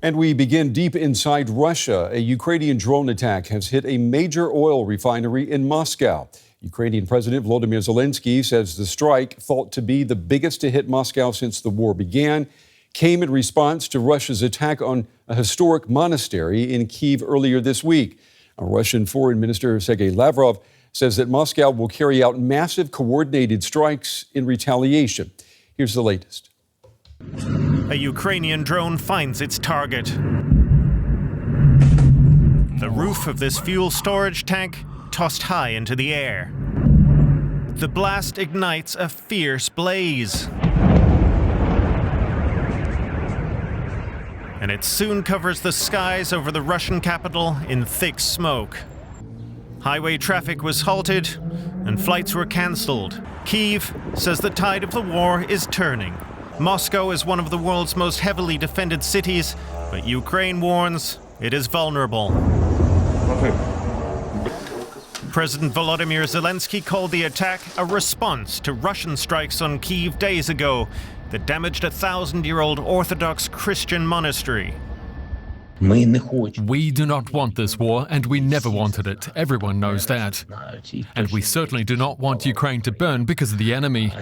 And we begin deep inside Russia. A Ukrainian drone attack has hit a major oil refinery in Moscow. Ukrainian President Volodymyr Zelenskyy says the strike, thought to be the biggest to hit Moscow since the war began, came in response to Russia's attack on a historic monastery in Kyiv earlier this week. Russian Foreign Minister Sergei Lavrov says that Moscow will carry out massive coordinated strikes in retaliation. Here's the latest. A Ukrainian drone finds its target. The roof of this fuel storage tank tossed high into the air. The blast ignites a fierce blaze. And it soon covers the skies over the Russian capital in thick smoke. Highway traffic was halted and flights were cancelled. Kyiv says the tide of the war is turning. Moscow is one of the world's most heavily defended cities, but Ukraine warns it is vulnerable. President Volodymyr Zelenskyy called the attack a response to Russian strikes on Kyiv days ago that damaged a 1,000-year-old Orthodox Christian monastery. We do not want this war, and we never wanted it. Everyone knows that. And we certainly do not want Ukraine to burn because of the enemy.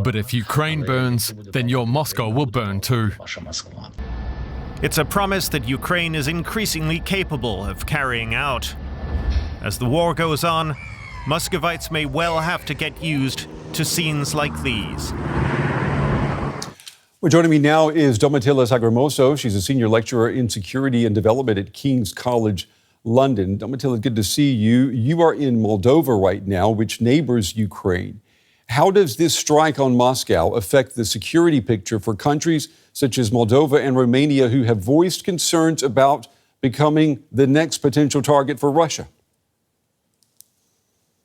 But if Ukraine burns, then your Moscow will burn too. It's a promise that Ukraine is increasingly capable of carrying out. As the war goes on, Muscovites may well have to get used to scenes like these. Well, joining me now is Domitilla Sagramoso. She's a senior lecturer in security and development at King's College London. Domitilla, good to see you. You are in Moldova right now, which neighbors Ukraine. How does this strike on Moscow affect the security picture for countries such as Moldova and Romania, who have voiced concerns about becoming the next potential target for Russia?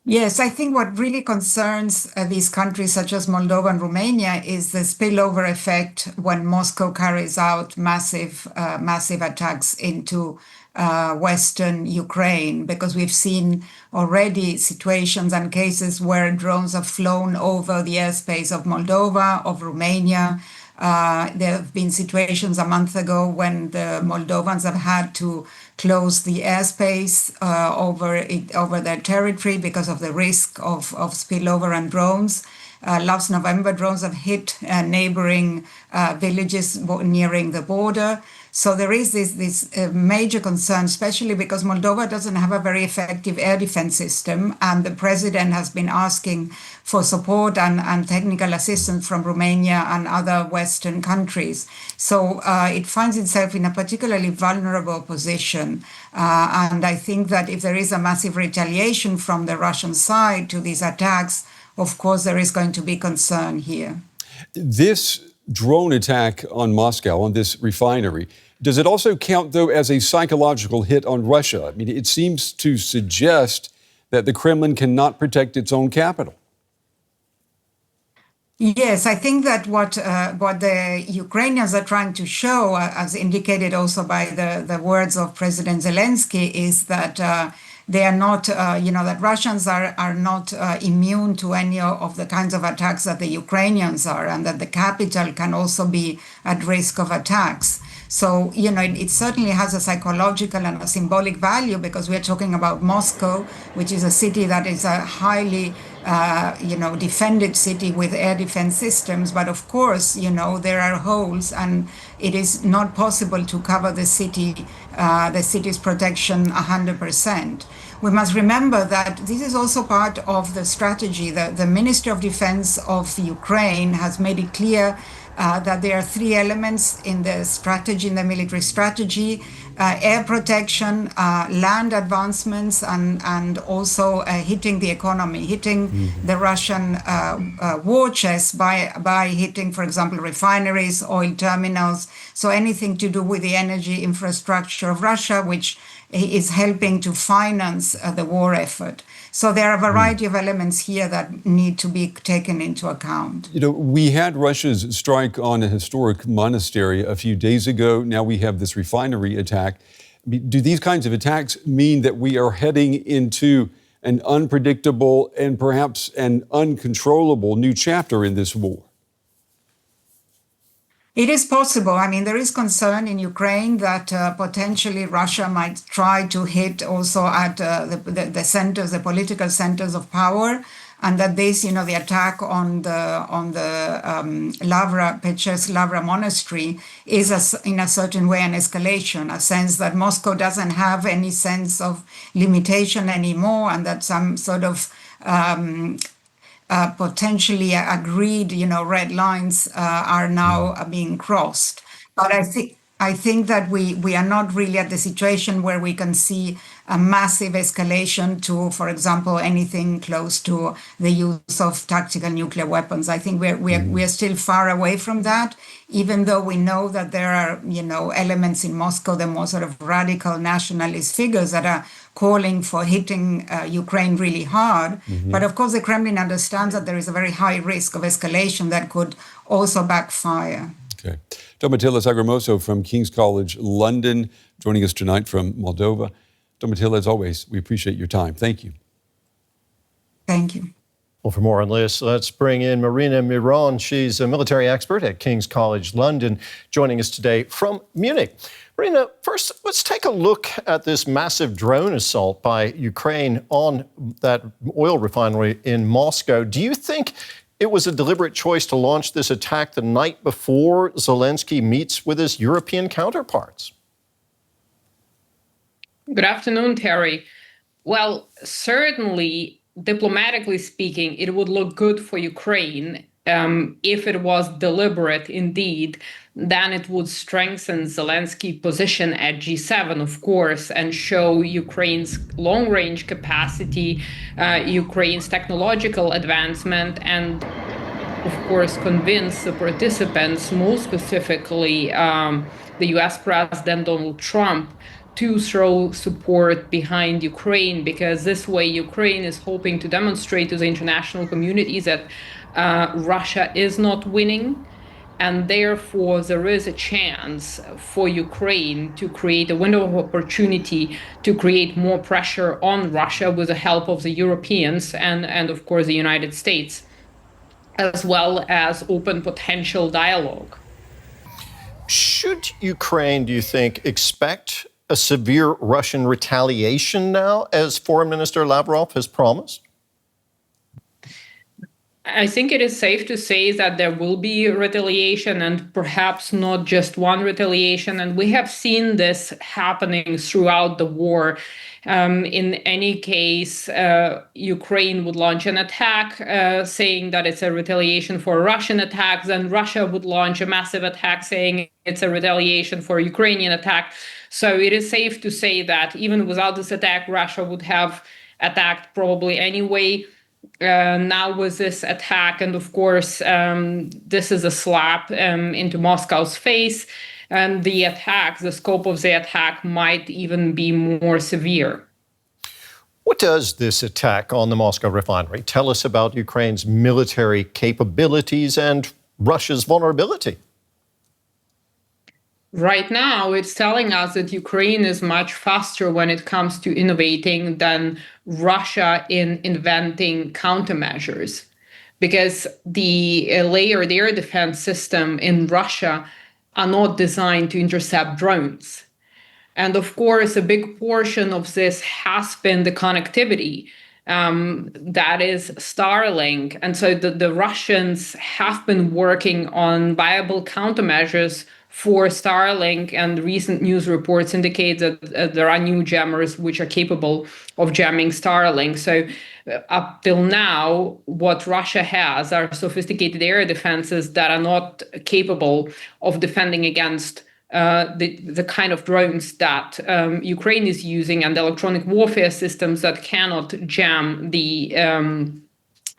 Yes, I think what really concerns these countries such as Moldova and Romania is the spillover effect when Moscow carries out massive attacks into Western Ukraine, because we've seen already situations and cases where drones have flown over the airspace of Moldova, of Romania. There have been situations a month ago when the Moldovans have had to close the airspace over their territory because of the risk of spillover and drones. Last November, drones have hit neighboring villages nearing the border. So there is this major concern, especially because Moldova doesn't have a very effective air defense system, and the president has been asking for support and technical assistance from Romania and other Western countries. So it finds itself in a particularly vulnerable position. And I think that if there is a massive retaliation from the Russian side to these attacks, of course, there is going to be concern here. This drone attack on Moscow, on this refinery, does it also count, though, as a psychological hit on Russia? I mean, it seems to suggest that the Kremlin cannot protect its own capital. Yes, I think that what the Ukrainians are trying to show, as indicated also by the words of President Zelenskyy, is that they are not, that Russians are not immune to any of the kinds of attacks that the Ukrainians are, and that the capital can also be at risk of attacks. So, it certainly has a psychological and a symbolic value, because we're talking about Moscow, which is a city that is a highly, defended city with air defense systems. But of course, there are holes, and it is not possible to cover the city's protection 100%. We must remember that this is also part of the strategy. The Ministry of Defense of Ukraine has made it clear that there are three elements in the strategy, in the military strategy: air protection, land advancements, and also hitting the economy, hitting the Russian war chest by hitting, for example, refineries, oil terminals. So anything to do with the energy infrastructure of Russia, which is helping to finance the war effort. So there are a variety of elements here that need to be taken into account. We had Russia's strike on a historic monastery a few days ago. Now we have this refinery attack. Do these kinds of attacks mean that we are heading into an unpredictable and perhaps an uncontrollable new chapter in this war? It is possible. I mean, there is concern in Ukraine that potentially Russia might try to hit also at the centers, the political centers of power, and that this, the attack on the Lavra Peches Lavra monastery is in a certain way an escalation, a sense that Moscow doesn't have any sense of limitation anymore, and that some sort of potentially agreed, red lines are now being crossed. But I think that we are not really at the situation where we can see a massive escalation to, for example, anything close to the use of tactical nuclear weapons. I think we're still far away from that, even though we know that there are, elements in Moscow, the more sort of radical nationalist figures that are calling for hitting Ukraine really hard. But of course, the Kremlin understands that there is a very high risk of escalation that could also backfire. Okay. Domitilla Sagramoso from King's College London joining us tonight from Moldova. Domitilla, as always, we appreciate your time. Thank you. Thank you. Well, for more on this, let's bring in Marina Miron. She's a military expert at King's College London, joining us today from Munich. Marina, first, let's take a look at this massive drone assault by Ukraine on that oil refinery in Moscow. Do you think it was a deliberate choice to launch this attack the night before Zelenskyy meets with his European counterparts? Good afternoon, Terry. Well, certainly, diplomatically speaking, it would look good for Ukraine if it was deliberate indeed. Then it would strengthen Zelensky's position at G7, of course, and show Ukraine's long-range capacity, Ukraine's technological advancement, and of course, convince the participants, most specifically the US President Donald Trump, to throw support behind Ukraine, because this way Ukraine is hoping to demonstrate to the international community that Russia is not winning, and therefore there is a chance for Ukraine to create a window of opportunity to create more pressure on Russia with the help of the Europeans and of course the United States, as well as open potential dialogue. Should Ukraine, do you think, expect a severe Russian retaliation now, as Foreign Minister Lavrov has promised? I think it is safe to say that there will be retaliation, and perhaps not just one retaliation. And we have seen this happening throughout the war. In any case, Ukraine would launch an attack saying that it's a retaliation for a Russian attack. Then Russia would launch a massive attack saying it's a retaliation for a Ukrainian attack. So it is safe to say that even without this attack, Russia would have attacked probably anyway. Now with this attack, and of course, this is a slap into Moscow's face, and the scope of the attack might even be more severe. What does this attack on the Moscow refinery tell us about Ukraine's military capabilities and Russia's vulnerability? Right now, it's telling us that Ukraine is much faster when it comes to innovating than Russia in inventing countermeasures, because the layered air defense system in Russia are not designed to intercept drones. And of course, a big portion of this has been the connectivity. That is Starlink. And so the Russians have been working on viable countermeasures for Starlink, and recent news reports indicate that there are new jammers which are capable of jamming Starlink. So up till now, what Russia has are sophisticated air defenses that are not capable of defending against the kind of drones that Ukraine is using, and electronic warfare systems that cannot jam the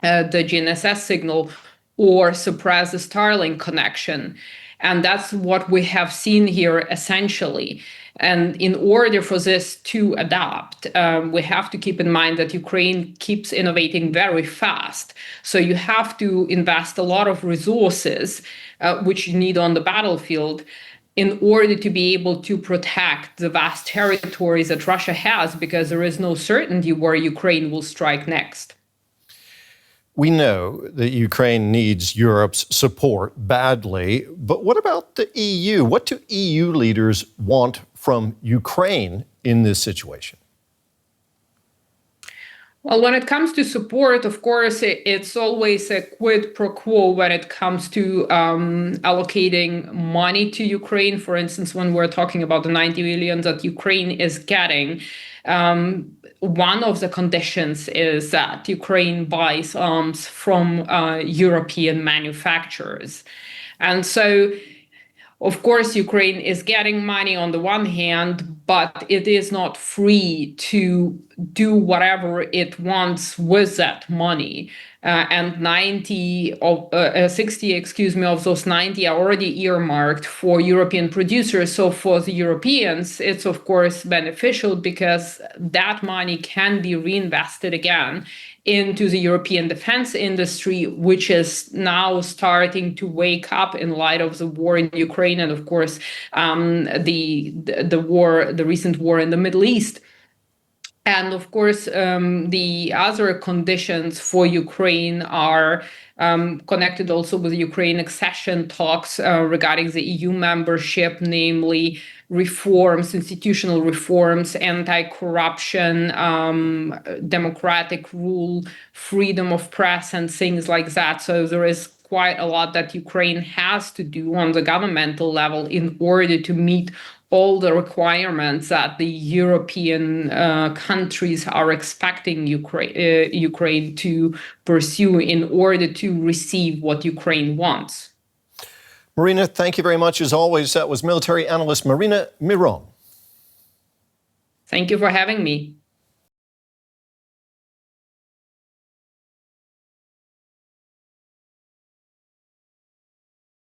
GNSS signal or suppress the Starlink connection. And that's what we have seen here, essentially. And in order for this to adapt, we have to keep in mind that Ukraine keeps innovating very fast. So you have to invest a lot of resources, which you need on the battlefield, in order to be able to protect the vast territories that Russia has, because there is no certainty where Ukraine will strike next. We know that Ukraine needs Europe's support badly, but what about the EU? What do EU leaders want from Ukraine in this situation? Well, when it comes to support, of course, it's always a quid pro quo when it comes to allocating money to Ukraine. For instance, when we're talking about the 90 billion that Ukraine is getting, one of the conditions is that Ukraine buys arms from European manufacturers. And so, of course, Ukraine is getting money on the one hand, but it is not free to do whatever it wants with that money. And 60 of those 90 are already earmarked for European producers. So for the Europeans, it's of course beneficial because that money can be reinvested again into the European defense industry, which is now starting to wake up in light of the war in Ukraine and, of course, the recent war in the Middle East. And of course, the other conditions for Ukraine are connected also with Ukraine accession talks regarding the EU membership, namely reforms, institutional reforms, anti-corruption, democratic rule, freedom of press, and things like that. So there is quite a lot that Ukraine has to do on the governmental level in order to meet all the requirements that the European countries are expecting Ukraine to pursue in order to receive what Ukraine wants. Marina, thank you very much. As always, that was military analyst Marina Miron. Thank you for having me.